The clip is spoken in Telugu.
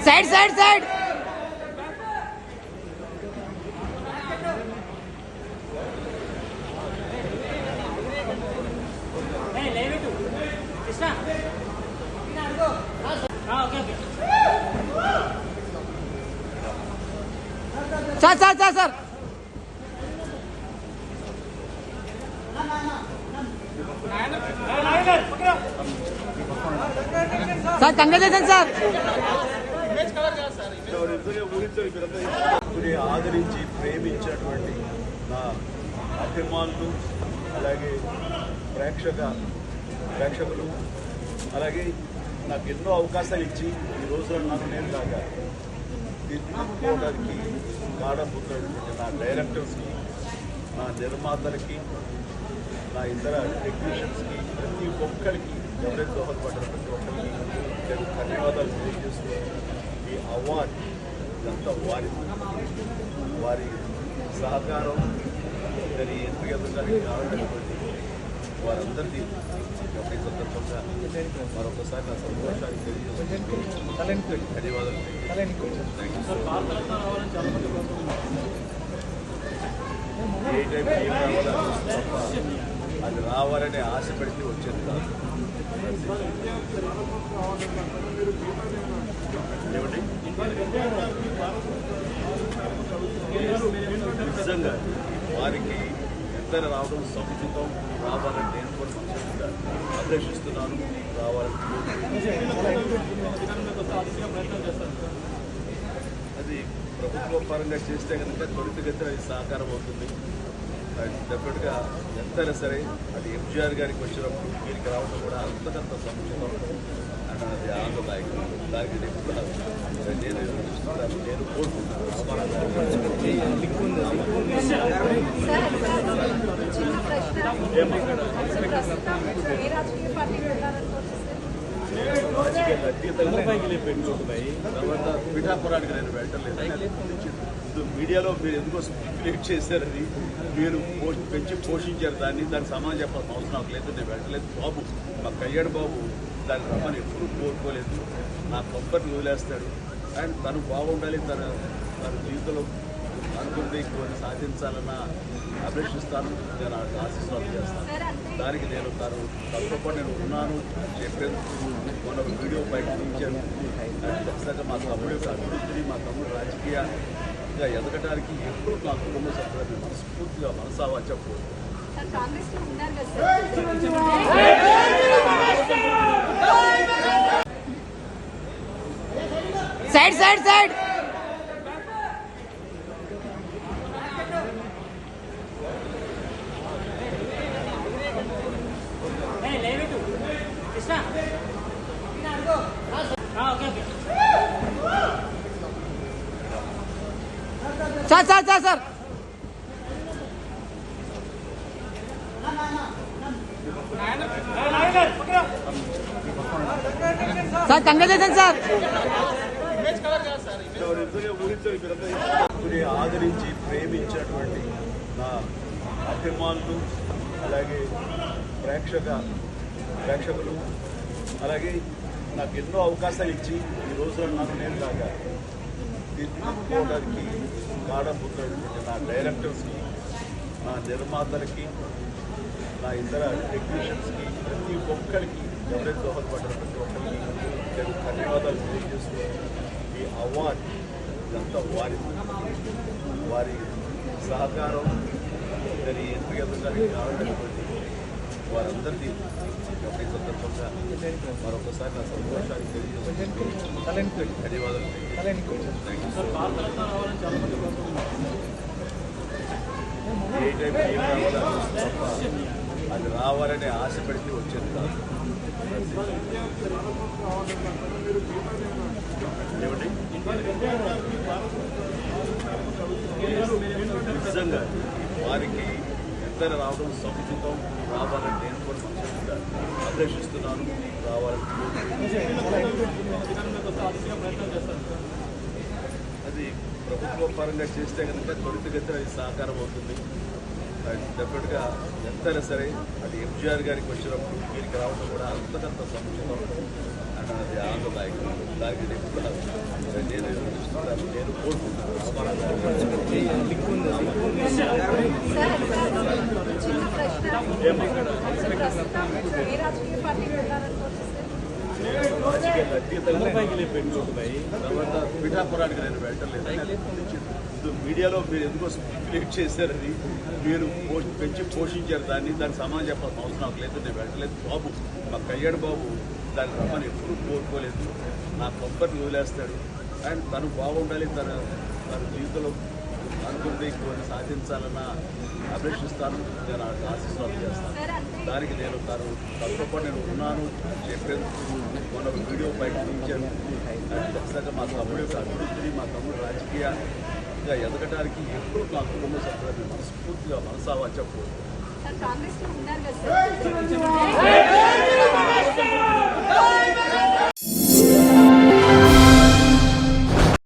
Side side side sir sir sir sir sir congratulation sir. ఆదరించి ప్రేమించినటువంటి నా అభిమానులు, అలాగే ప్రేక్షకులు, అలాగే నాకు ఎన్నో అవకాశాలు ఇచ్చి ఈ రోజున నన్ను నేను లాగా తీర్చుకోవడానికి కారణమవుతున్నటువంటి నా డైరెక్టర్స్కి, నా నిర్మాతలకి, నా ఇతర టెక్నీషియన్స్కి, ప్రతి ఒక్కరికి ఎవరైతే దోహదపడ్డారో ప్రతి ఒక్కరికి నేను ధన్యవాదాలు తెలియజేస్తూ ఈ అవార్డు ఇదంతా వారి సహకారం దాని ఎంపిక ఎదగడానికి కావాలన్నటువంటి వారందరికీ ఈ సందర్భంగా మరొకసారి నా సంతోషాన్ని తెలియజేస్తూ ధన్యవాదాలు. ఏ టైం ఏం రావాలని తప్ప అది రావాలనే ఆశ పెడితే వచ్చేది కాదు. ఏమండి నిజంగా వారికి ఎంత రావడం సముచితం, రావాలని నేను కూడా మనసుగా అభిలషిస్తున్నాను. రావాలని అది ప్రభుత్వ పరంగా చేస్తే కనుక త్వరితగతిన అది సాకారం అవుతుంది. డెఫినెట్గా ఎంతైనా సరే అది ఎంజీఆర్ గారికి వచ్చినప్పుడు వీరికి రావడం కూడా అంతకంత సముచితం అండ్ అది ఆనందదాయకం. దానికి నేను కోరుకుంటున్నాను. తర్వాత పిఠాపురానికి నేను వెళ్ళలేదు. మీడియాలో మీరు ఎందుకో స్పెక్యులేట్ చేశారని మీరు పెంచి పోషించారు దానికి సమాధానం చెప్పాల్సిన అవసరం నాకు లేదు. నేను వెళ్ళలేదు. బాబు మా కళ్యాణ్ బాబు దాన్ని రమ్మని ఎప్పుడు కోరుకోలేదు. నా కొబ్బరిని వదిలేస్తాడు అండ్ తను బాగుండాలి, తన జీవితంలో అనుకుంటే కొన్ని సాధించాలన్న అభిలషిస్తాను. నేను ఆశీస్సులు చేస్తాను. దానికి నేను తప్పకుండా నేను ఉన్నాను చెప్పేందుకు మన వీడియో బయట నుంచాను. ఖచ్చితంగా మా తమ్ముడు యొక్క అభివృద్ధిని, మా తమ్ముడు రాజకీయంగా ఎదగడానికి ఎప్పుడు నా కుటుంబ సభ్యులను మనస్ఫూర్తిగా మనసావా చెప్పు. Side side side sir sir sir sir sir congratulation sir. ఆదరించి ప్రేమించినటువంటి నా అభిమానులు, అలాగే ప్రేక్షకులు, అలాగే నాకు ఎన్నో అవకాశాలు ఇచ్చి ఈ రోజున నన్ను నేను లాగా తీర్చుకోవడానికి కారణమవుతున్నటువంటి నా డైరెక్టర్స్కి, నా నిర్మాతలకి, నా ఇతర టెక్నీషియన్స్కి, ప్రతి ఒక్కరికి ఎవరైతే దోహదపడ్డారో ప్రతి ఒక్కరికి నేను ధన్యవాదాలు తెలియజేస్తూ ఈ అవార్డు ఇదంతా వారి సహకారం దాని ఎంపిక ఎదగడానికి కావాలన్నటువంటి వారందరికీ ఈ సందర్భంగా మరొకసారి నా సంతోషాన్ని తెలియజేస్తూ ధన్యవాదాలు. ఏ టైం ఏం రావాలని తప్ప అది రావాలనే ఆశ పెడితే వచ్చేది కాదు. ఏమండి నిజంగా వారికి ఎంత రావడం సముచితం, రావాలని నేను కూడా మనసుగా అభిలషిస్తున్నాను. రావాలని అది ప్రభుత్వ పరంగా చేస్తే కనుక త్వరితగతిన అది సాకారం అవుతుంది. డెఫినెట్గా ఎంతైనా సరే అది ఎంజీఆర్ గారికి వచ్చినప్పుడు వీరికి రావడం కూడా అంతకంత సముచితం అండ్ అది ఆనందదాయకం. దానికి నేను నేను కోరుకుంటున్నాను తర్వాత పిఠాపురానికి నేను వెళ్ళలేదు. మీడియాలో మీరు ఎందుకో స్పెక్యులేట్ చేశారని మీరు పెంచి పోషించారు దానికి సమాధానం చెప్పాల్సిన అవసరం నాకు లేదు. నేను వెళ్ళలేదు. బాబు మా కళ్యాణ్ బాబు దాని రమ్మని ఎప్పుడూ కోరుకోలేదు. నా కొబ్బరిని వదిలేస్తాడు అండ్ తను బాగుండాలి, తన జీవితంలో అనుకుంటే సాధించాలన్న అభిలషిస్తాను. నేను ఆశీస్సులు చేస్తాను. దానికి నేను తనతో పాటు నేను ఉన్నాను చెప్పేందుకు మన వీడియో బయట నుంచాను. ఖచ్చితంగా మా తమ్ముడు యొక్క అభివృద్ధి, మా తమ్ముడు రాజకీయంగా ఎదగడానికి ఎప్పుడు మా కుటుంబ సభ్యులను మనస్ఫూర్తిగా మనసావా చెప్పు. కాంగ్రెస్